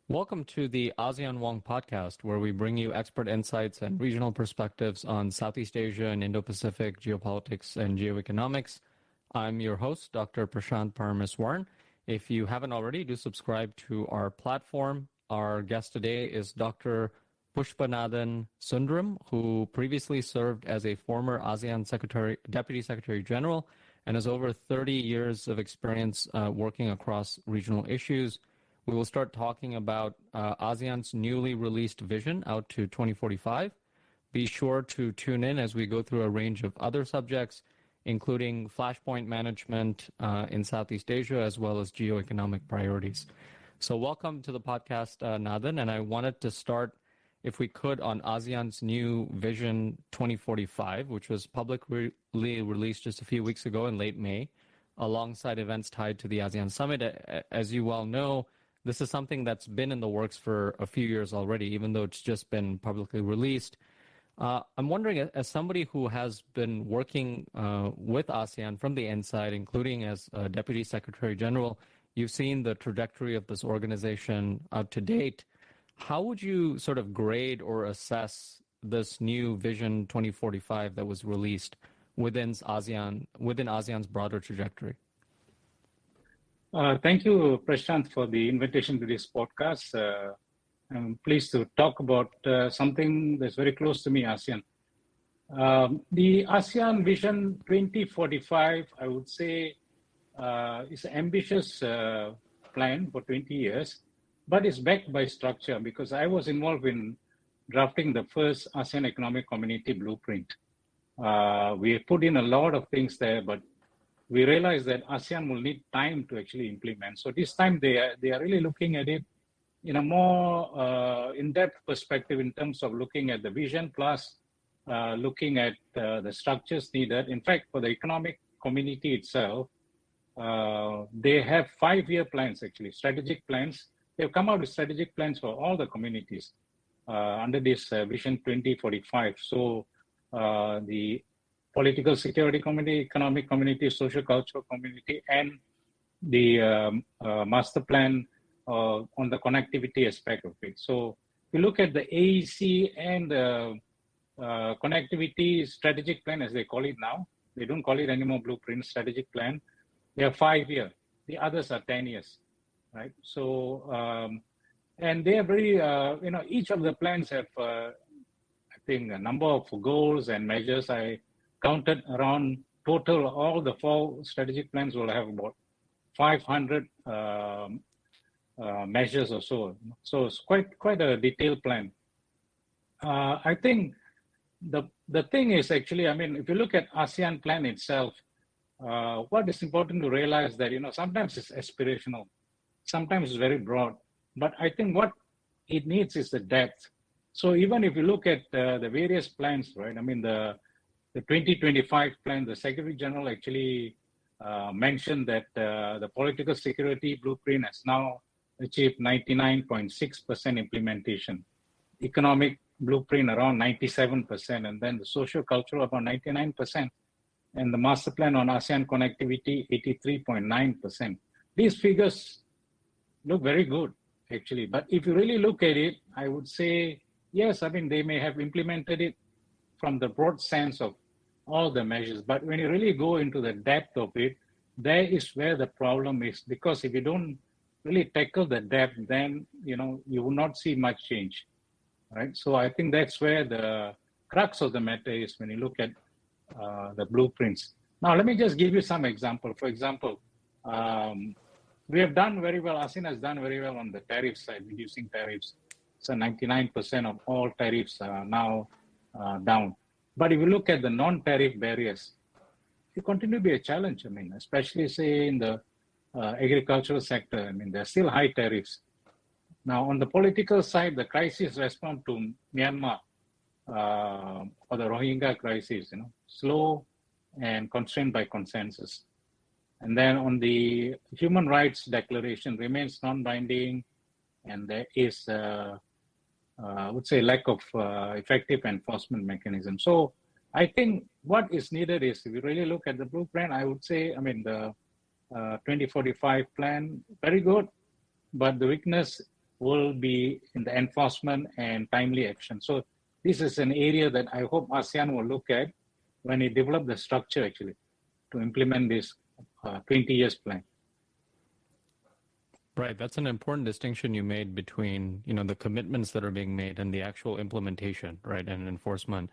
Welcome to the ASEAN Wonk podcast, where we bring you expert insights and regional perspectives on Southeast Asia and Indo-Pacific geopolitics and geoeconomics. I'm your host, Dr. Prashanth Paramaswaran. If you haven't already, do subscribe to our platform. Our guest today is Dr. Pushpanathan Sundram, who previously served as a former ASEAN Deputy Secretary General and has over 30 years of experience working across regional issues. We will start talking about ASEAN's newly released vision out to 2045. Be sure to tune in as we go through a range of other subjects, including flashpoint management in Southeast Asia, as well as geoeconomic priorities. So welcome to the podcast, Nathan, and I wanted to start, if we could, on ASEAN's new Vision 2045, which was publicly released just a few weeks ago in late May, alongside events tied to the ASEAN Summit. As you well know, this is something that's been in the works for a few years already, even though it's just been publicly released. I'm wondering, as somebody who has been working with ASEAN from the inside, including as Deputy Secretary General, you've seen the trajectory of this organization up to date. How would you sort of grade or assess this new Vision 2045 that was released within ASEAN's broader trajectory? Thank you, Prashanth, for the invitation to this podcast. I'm pleased to talk about something that's very close to me, ASEAN. The ASEAN Vision 2045, I would say, is an ambitious plan for 20 years, but it's backed by structure because I was involved in drafting the first ASEAN Economic Community Blueprint. We put in a lot of things there, but we realized that ASEAN will need time to actually implement. So this time they are really looking at it in a more in-depth perspective in terms of looking at the vision plus looking at the structures needed. In fact, for the economic community itself, they have 5-year plans, actually, strategic plans. They've come out with strategic plans for all the communities under this Vision 2045. So the political security community, economic community, social cultural community, and the master plan on the connectivity aspect of it. So if you look at the AEC and the connectivity strategic plan, as they call it now, they don't call it anymore blueprint, strategic plan. They are 5-year. The others are 10 years, right? So, and they are very, each of the plans have, I think, a number of goals and measures. I counted around total, all the 4 strategic plans will have about 500 measures or so. So it's quite a detailed plan. I think the thing is actually, I mean, if you look at ASEAN plan itself, what is important to realize that, sometimes it's aspirational, sometimes it's very broad, but I think what it needs is the depth. So even if you look at the various plans, right, I mean, the 2025 plan, the Secretary General actually mentioned that the political security blueprint has now achieved 99.6% implementation, economic blueprint around 97%, and then the social cultural about 99%, and the master plan on ASEAN connectivity 83.9%. These figures look very good, actually. But if you really look at it, I would say, yes, I mean, they may have implemented it from the broad sense of all the measures. But when you really go into the depth of it, there is where the problem is. Because if you don't really tackle the depth, then, you will not see much change, right? So I think that's where the crux of the matter is when you look at the blueprints. Now, let me just give you some example. For example, we have done very well, ASEAN has done very well on the tariff side, reducing tariffs. So 99% of all tariffs are now down. But if you look at the non-tariff barriers, it continue to be a challenge. I mean, especially say in the agricultural sector, I mean, there are still high tariffs. Now, on the political side, the crisis response to Myanmar or the Rohingya crisis, slow and constrained by consensus. And then on the human rights declaration remains non-binding, and there is I would say lack of effective enforcement mechanism. So I think what is needed is, if you really look at the blueprint, I would say, I mean, the 2045 plan, very good, but the weakness will be in the enforcement and timely action. So this is an area that I hope ASEAN will look at when it develop the structure actually to implement this 20 years plan. Right. That's an important distinction you made between, the commitments that are being made and the actual implementation, right, and enforcement.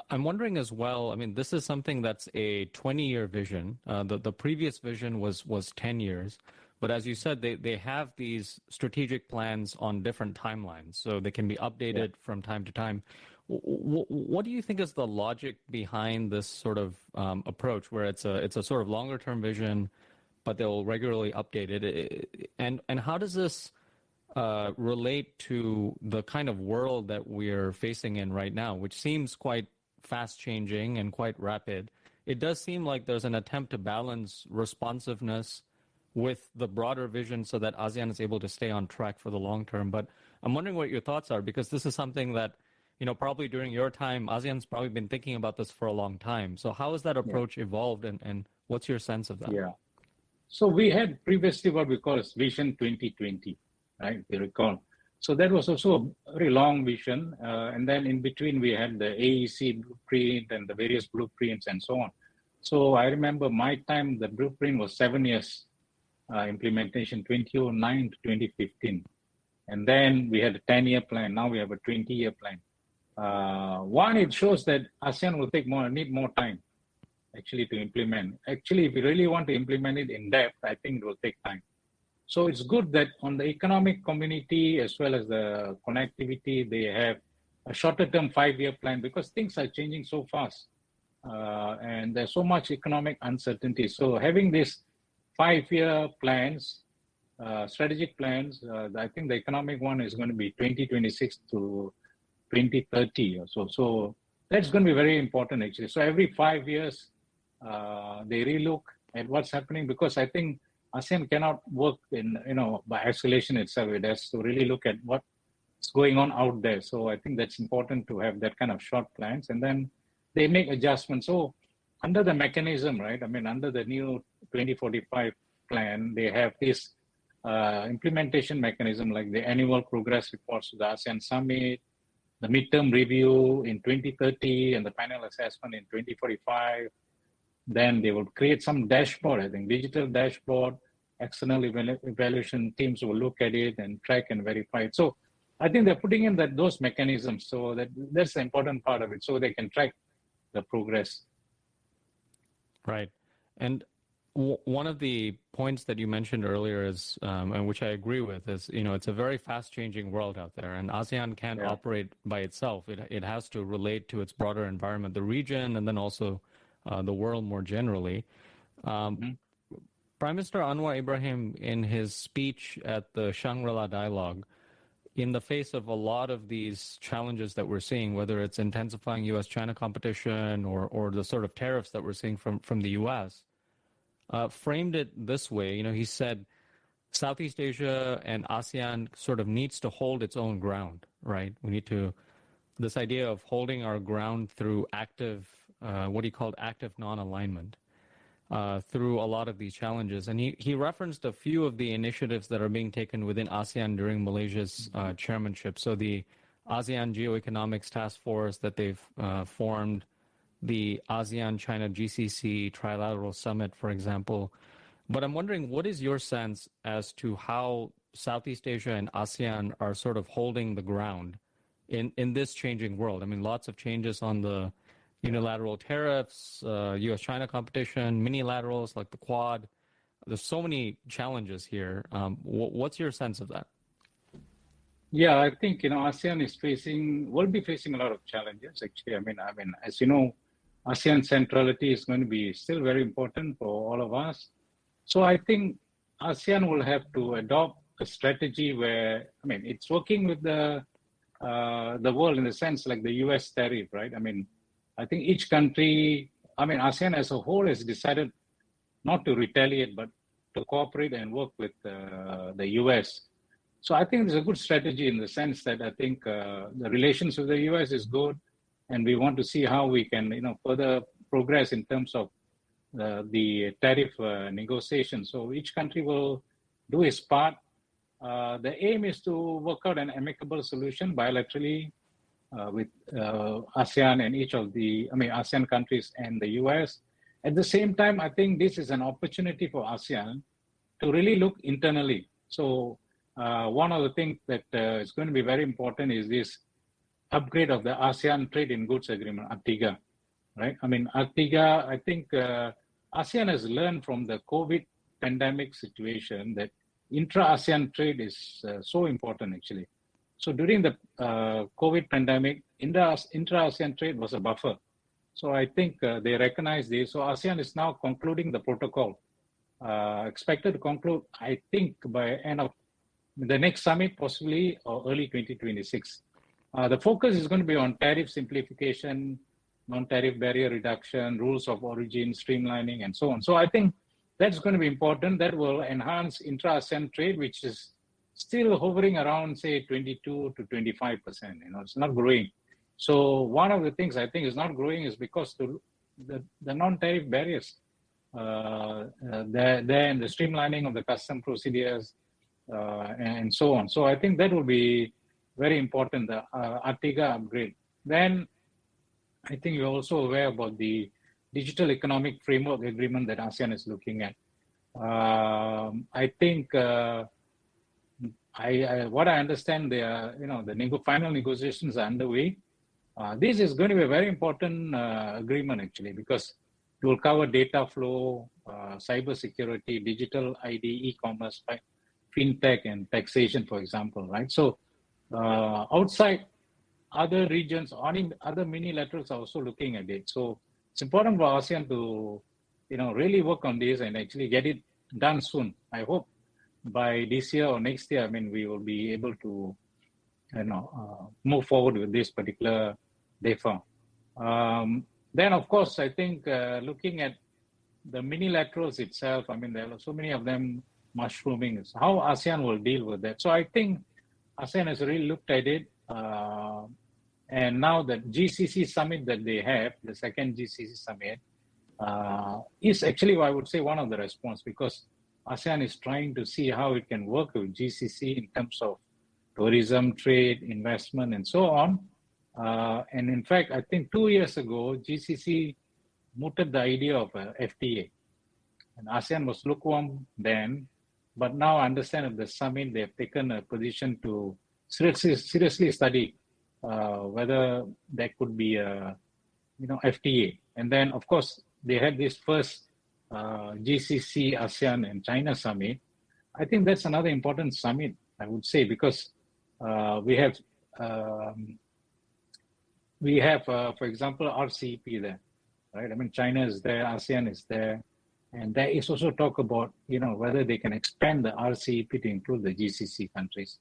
I'm wondering as well, this is something that's a 20-year vision. The previous vision was 10 years. But as you said, they have these strategic plans on different timelines, so they can be updated from time to time. What do you think is the logic behind this sort of approach, where it's a sort of longer-term vision, but they'll regularly update it? And how does this relate to the kind of world that we're facing in right now, which seems quite fast-changing and quite rapid? It does seem like there's an attempt to balance responsiveness with the broader vision so that ASEAN is able to stay on track for the long term. But I'm wondering what your thoughts are, because this is something that, probably during your time, ASEAN's probably been thinking about this for a long time. So how has that approach evolved, and what's your sense of that? Yeah. So we had previously what we call as Vision 2020, right, if you recall. So that was also a very long vision. And then in between, we had the AEC blueprint and the various blueprints and so on. So I remember my time, the blueprint was 7 years implementation, 2009 to 2015. And then we had a 10-year plan. Now we have a 20-year plan. One, it shows that ASEAN will need more time actually to implement. Actually, if we really want to implement it in depth, I think it will take time. So it's good that on the economic community as well as the connectivity, they have a shorter term 5-year plan, because things are changing so fast and there's so much economic uncertainty. So having these 5-year plans, strategic plans, I think the economic one is going to be 2026 to 2030 or so. So that's going to be very important actually. So every 5 years, they relook at what's happening, because I think ASEAN cannot work in, by isolation itself. It has to really look at what's going on out there. So I think that's important to have that kind of short plans, and then they make adjustments. So under the mechanism, right, under the new 2045 plan, they have this implementation mechanism, like the annual progress reports to the ASEAN Summit, the midterm review in 2030, and the final assessment in 2045. Then they will create some dashboard, I think, digital dashboard. External evaluation teams will look at it and track and verify it. So I think they're putting in those mechanisms, so that's the important part of it, so they can track the progress. Right. And one of the points that you mentioned earlier is, and which I agree with, is, it's a very fast-changing world out there, and ASEAN can't operate by itself. It has to relate to its broader environment, the region, and then also the world more generally. Prime Minister Anwar Ibrahim, in his speech at the Shangri-La Dialogue, in the face of a lot of these challenges that we're seeing, whether it's intensifying U.S.-China competition or the sort of tariffs that we're seeing from the U.S., framed it this way. He said Southeast Asia and ASEAN sort of needs to hold its own ground, right? We need to, this idea of holding our ground through active, what he called active non-alignment, through a lot of these challenges. And he referenced a few of the initiatives that are being taken within ASEAN during Malaysia's chairmanship. So the ASEAN Geoeconomics Task Force that they've formed, the ASEAN-China GCC Trilateral Summit, for example. But I'm wondering, what is your sense as to how Southeast Asia and ASEAN are sort of holding the ground in this changing world? Lots of changes on the unilateral tariffs, U.S.-China competition, minilaterals like the Quad. There's so many challenges here. What's your sense of that? Yeah, I think ASEAN will be facing a lot of challenges. Actually, as you know, ASEAN centrality is going to be still very important for all of us. So I think ASEAN will have to adopt a strategy where it's working with the world in the sense like the U.S. tariff, right? I think each country, ASEAN as a whole has decided not to retaliate, but to cooperate and work with the U.S. So I think there's a good strategy in the sense that I think the relations with the U.S. is good, and we want to see how we can, further progress in terms of the tariff negotiations. So each country will do its part The aim is to work out an amicable solution bilaterally with ASEAN and ASEAN countries and the US. At the same time, I think this is an opportunity for ASEAN to really look internally. So one of the things that is going to be very important is this upgrade of the ASEAN Trade in Goods Agreement, ATIGA, right? ATIGA, I think ASEAN has learned from the COVID pandemic situation that intra-ASEAN trade is so important actually. So during the COVID pandemic, intra-ASEAN trade was a buffer. So I think they recognize this. So ASEAN is now concluding the protocol, expected to conclude, I think, by end of the next summit, possibly, or early 2026. The focus is going to be on tariff simplification, non-tariff barrier reduction, rules of origin, streamlining, and so on. So I think that's going to be important. That will enhance intra-ASEAN trade, which is still hovering around, say, 22 to 25%. It's not growing. So one of the things I think is not growing is because the non-tariff barriers there and the streamlining of the custom procedures and so on. So I think that will be very important, the ATIGA upgrade. Then I think you're also aware about the Digital Economic Framework Agreement that ASEAN is looking at. I think what I understand, the final negotiations are underway. This is going to be a very important agreement actually, because it will cover data flow, cyber security, digital ID, e-commerce, fintech, and taxation, for example, right? So outside, other regions, other mini-laterals are also looking at it. So it's important for ASEAN to, really work on this and actually get it done soon. I hope by this year or next year, we will be able to, move forward with this particular DEFA. Then, of course, I think looking at the mini-laterals itself, there are so many of them mushrooming. So how ASEAN will deal with that? So I think ASEAN has really looked at it. And now the GCC summit that they have, the second GCC summit, is actually, I would say, one of the response, because ASEAN is trying to see how it can work with GCC in terms of tourism, trade, investment, and so on. And in fact, I think 2 years ago, GCC mooted the idea of a FTA. And ASEAN was lukewarm then, but now I understand at the summit, they have taken a position to seriously study whether there could be a FTA. And then, of course, they had this first GCC, ASEAN, and China summit. I think that's another important summit, I would say, because we have, for example, RCEP there, right? China is there, ASEAN is there, and there is also talk about, whether they can expand the RCEP to include the GCC countries,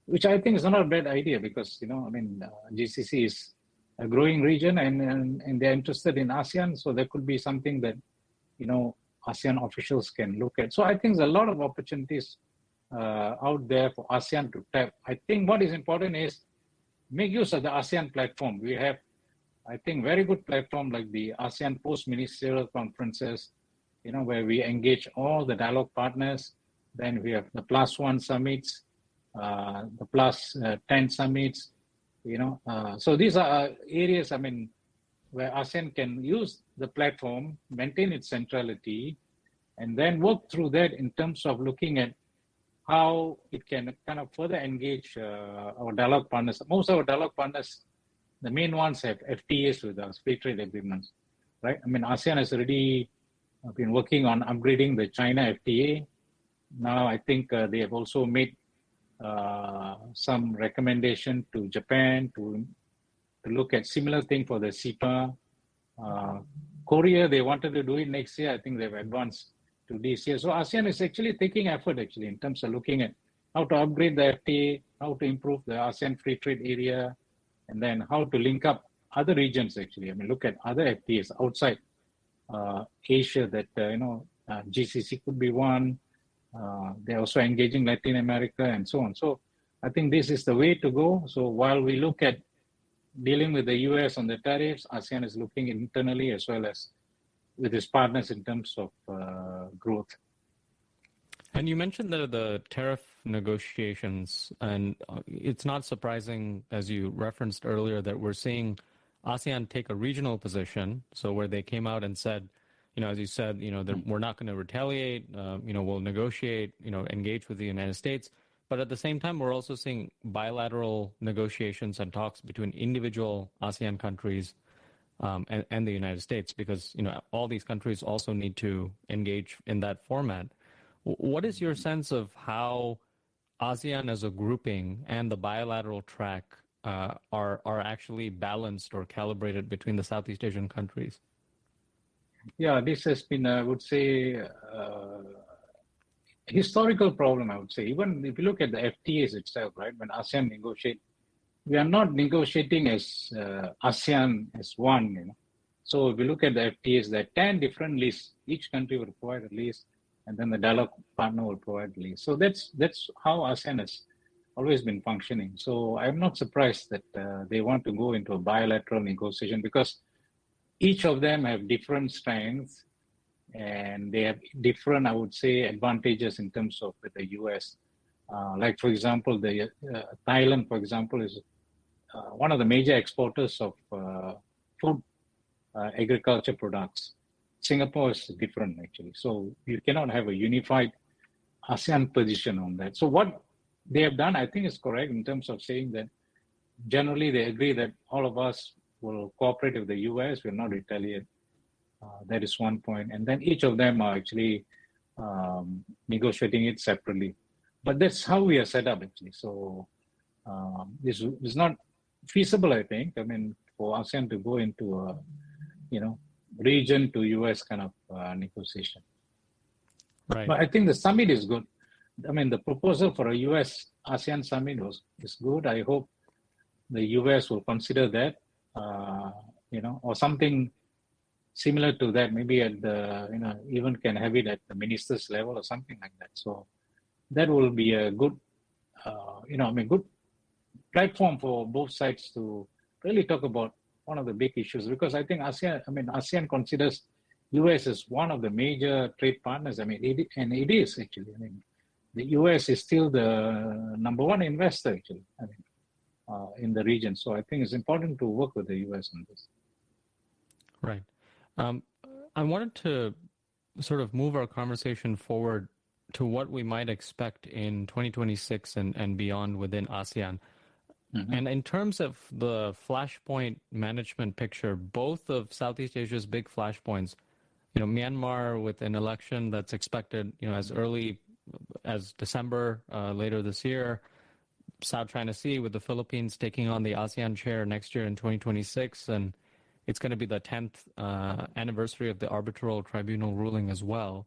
which I think is not a bad idea because, GCC is a growing region and they're interested in ASEAN. So there could be something that, ASEAN officials can look at. So I think there's a lot of opportunities out there for ASEAN to tap. I think what is important is make use of the ASEAN platform. We have, I think, very good platform like the ASEAN post-ministerial conferences, where we engage all the dialogue partners. Then we have the +1 summits, the +10 summits, so these are areas, where ASEAN can use the platform, maintain its centrality, and then work through that in terms of looking at how it can kind of further engage our dialogue partners. Most of our dialogue partners, the main ones have FTAs with us, free trade agreements, right? ASEAN has already been working on upgrading the China FTA. Now I think they have also made some recommendation to Japan to look at similar thing for the CEPA. Korea, they wanted to do it next year. I think they've advanced to this year. So ASEAN is actually taking effort in terms of looking at how to upgrade the FTA, how to improve the ASEAN free trade area, and then how to link up other regions actually. Look at other FTAs outside Asia that, GCC could be one. They're also engaging Latin America and so on. So I think this is the way to go. So while we look at dealing with the US on the tariffs, ASEAN is looking internally as well as with its partners in terms of growth. And you mentioned the tariff negotiations, and it's not surprising, as you referenced earlier, that we're seeing ASEAN take a regional position. So where they came out and said, as you said, that we're not going to retaliate, we'll negotiate, engage with the United States. But at the same time, we're also seeing bilateral negotiations and talks between individual ASEAN countries and the United States, because all these countries also need to engage in that format. What is your sense of how ASEAN as a grouping and the bilateral track are actually balanced or calibrated between the Southeast Asian countries? Yeah, this has been, I would say, historical problem, I would say. Even if you look at the FTAs itself, right, when ASEAN negotiate, we are not negotiating as ASEAN as one. So if you look at the FTAs, there are 10 different lists. Each country will provide a list, and then the dialogue partner will provide a list. So that's how ASEAN has always been functioning. So I'm not surprised that they want to go into a bilateral negotiation, because each of them have different strengths, and they have different, I would say, advantages in terms of with the US. Like, for example, the Thailand, for example, is one of the major exporters of food agriculture products. Singapore is different, actually. So you cannot have a unified ASEAN position on that. So what they have done, I think, is correct in terms of saying that generally they agree that all of us will cooperate with the US, will not retaliate. That is one point. And then each of them are actually negotiating it separately. But that's how we are set up, actually. So this is not feasible, I think. I mean, for ASEAN to go into a, region to US kind of negotiation. Right. But I think the summit is good. I mean, the proposal for a US ASEAN summit is good. I hope the US will consider that, or something similar to that, maybe at the, even can have it at the ministers level or something like that. So that will be a good, good platform for both sides to really talk about one of the big issues, because I think ASEAN considers US as one of the major trade partners. I mean, it is actually. I mean, the US is still the number one investor, actually, in the region. So I think it's important to work with the US on this. Right. I wanted to sort of move our conversation forward to what we might expect in 2026 and beyond within ASEAN. Mm-hmm. And in terms of the flashpoint management picture, both of Southeast Asia's big flashpoints, Myanmar with an election that's expected, as early as December later this year, South China Sea with the Philippines taking on the ASEAN chair next year in 2026, and it's going to be the 10th anniversary of the arbitral tribunal ruling as well.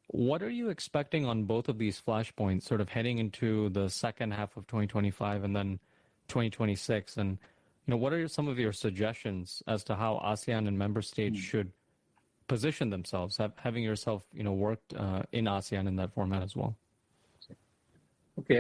What are you expecting on both of these flashpoints, sort of heading into the second half of 2025 and then 2026? And, what are some of your suggestions as to how ASEAN and member states should position themselves, having yourself, worked in ASEAN in that format as well? Okay.